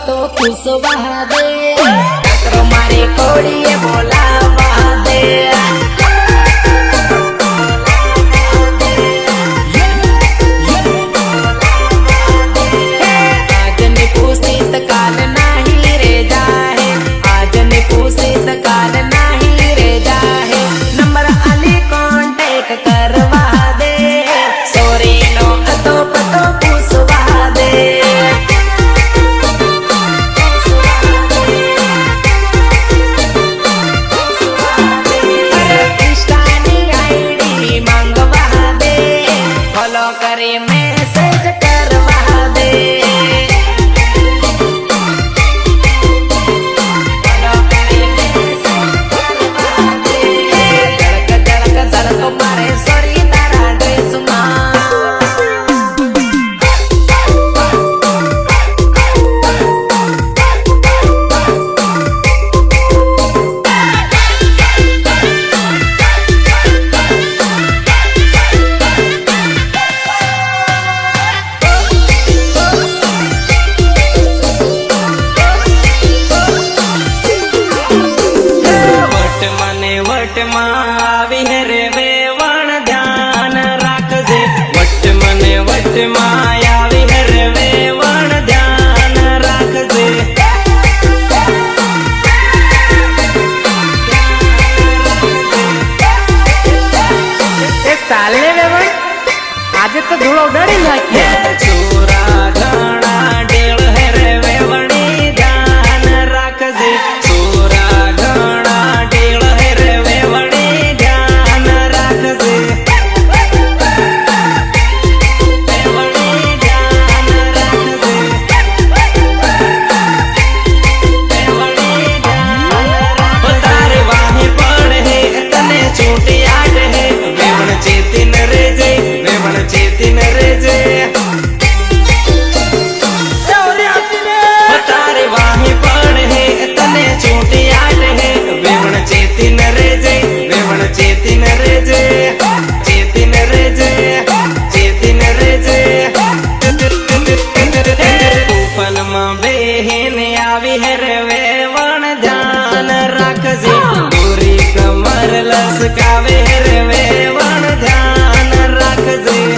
तो खुशवा दे करो मारे कोड़िए बोलावा दे करे मैसेज करवा दे धड़क मारे सॉरी तारा ड्रेस આવી હે રે વેવણ ધ્યાન રાખજે વટ મને વટ માં આવી હે રે વેવણ ધ્યાન રાખજે એ ચાલે વેવણ આજે તો ધૂળો ઉડાડી નાખીએ છોરા ઘણા ડેળ હે રે વેવણી ધ્યાન રાખજે છોરા ઘણા ડેળ હે રે વેવણી ધ્યાન રાખજે વેવણી ધ્યાન રાખજે વેવણી ધ્યાન રાખજે તારે વાહે પડ હે તને છૂટી આટ હે વેવણ ચેતીન રેજે વેવણ ચેતીન રેજે તારે વાહે પડ હે તને છૂટી આટ હે વેવણ ચેતીન રેજે વેવણ ચેતીન રેજે ચેતીન રેજે ચેતીન રેજે ટોપનમાં બેહીને આવી હે રે